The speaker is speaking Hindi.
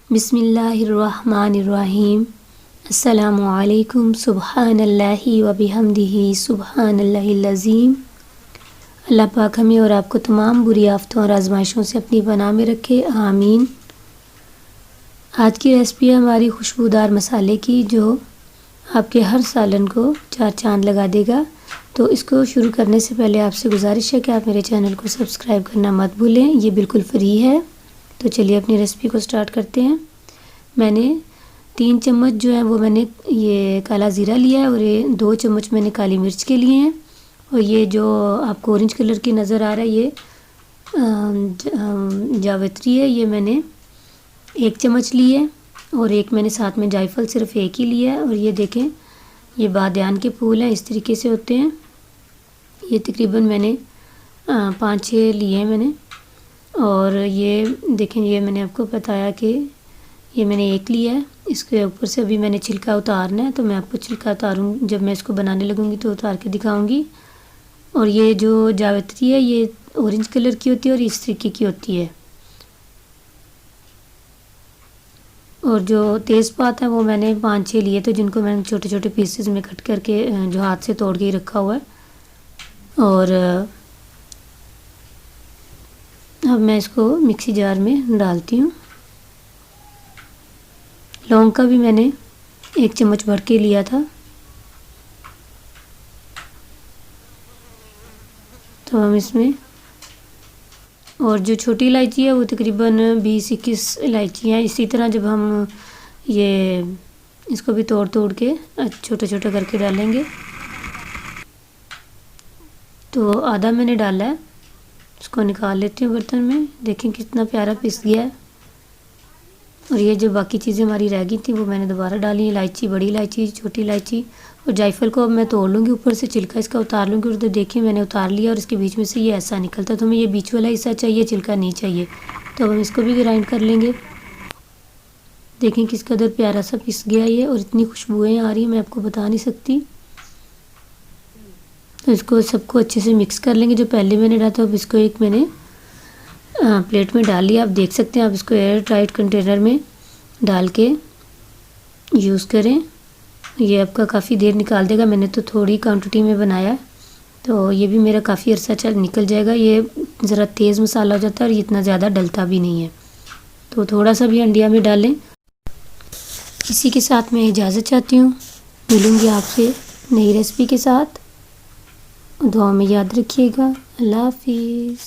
बिस्मिल्लाहिर्रहमानिर्रहीम। अस्सलामुअलैकुम। सुब्हानल्लाहि व बिहम्दिही सुब्हानल्लाहिल अज़ीम। अल्लाह पाक हमें और आपको तमाम बुरी आफ़तों और आज़माइशों से अपनी पनाह में रखे, आमीन। आज की रेसिपी है हमारी खुशबूदार मसाले की, जो आपके हर सालन को चार चांद लगा देगा। तो इसको शुरू करने से पहले आपसे गुजारिश है कि आप मेरे चैनल को सब्सक्राइब करना मत भूलें, ये बिल्कुल फ़्री है। तो चलिए अपनी रेसिपी को स्टार्ट करते हैं। मैंने 3 चम्मच जो है वो मैंने ये काला ज़ीरा लिया है और ये 2 चम्मच मैंने काली मिर्च के लिए हैं। और ये जो आपको ऑरेंज कलर की नज़र आ रहा है ये जावित्री है, ये मैंने 1 चम्मच ली है। और एक मैंने साथ में जायफल सिर्फ एक ही लिया है। और ये देखें, ये बादियान के फूल हैं, इस तरीके से होते हैं। ये तकरीबन मैंने 5-6 लिए हैं मैंने। और ये देखें, ये मैंने आपको बताया कि ये मैंने एक लिया है। इसके ऊपर से अभी मैंने छिलका उतारना है, तो मैं आपको छिलका उतारूँ जब मैं इसको बनाने लगूँगी तो उतार के दिखाऊँगी। और ये जो जावित्री है ये ऑरेंज कलर की होती है और इस तरीके की होती है। और जो तेज़पात है वो मैंने 5-6 लिए थे, जिनको मैंने छोटे छोटे पीसेस में कट करके जो हाथ से तोड़ के ही रखा हुआ है। और अब मैं इसको मिक्सी जार में डालती हूँ। लौंग का भी मैंने 1 चम्मच भर के लिया था। तो हम इसमें, और जो छोटी इलायची है वो तकरीबन 20-21 इलायची हैं। इसी तरह जब हम ये इसको भी तोड़ तोड़ के छोटे छोटे करके डालेंगे। तो आधा मैंने डाला है, इसको निकाल लेती हूँ बर्तन में। देखें कितना प्यारा पिस गया है। और ये जो बाकी चीज़ें हमारी रह गई थी वो मैंने दोबारा डाली। इलायची, बड़ी इलायची, छोटी इलायची और जायफल को अब मैं तोड़ लूँगी, ऊपर से छिलका इसका उतार लूँगी। और तो देखिए मैंने उतार लिया और इसके बीच में से ये ऐसा निकलता है, तो हमें ये बीच वाला हिस्सा चाहिए, छिलका नहीं चाहिए। तो अब हम इसको भी ग्राइंड कर लेंगे। देखें किस कदर प्यारा सा पिस गया ये, और इतनी खुशबुएँ आ रही हैं मैं आपको बता नहीं सकती। तो इसको सबको अच्छे से मिक्स कर लेंगे। जो पहले मैंने डाला था अब इसको एक मैंने प्लेट में डाल लिया। आप देख सकते हैं, आप इसको एयर टाइट कंटेनर में डाल के यूज़ करें, ये आपका काफ़ी देर निकाल देगा। मैंने तो थोड़ी क्वांटिटी में बनाया है, तो ये भी मेरा काफ़ी अरसा चल निकल जाएगा। ये ज़रा तेज़ मसाला हो जाता है और ये इतना ज़्यादा डलता भी नहीं है, तो थोड़ा सा भी अंडिया में डालें। इसी के साथ मैं इजाज़त चाहती हूँ, मिलूँगी आपसे नई रेसिपी के साथ। दुआ में याद रखिएगा। अल्लाह हाफिज़।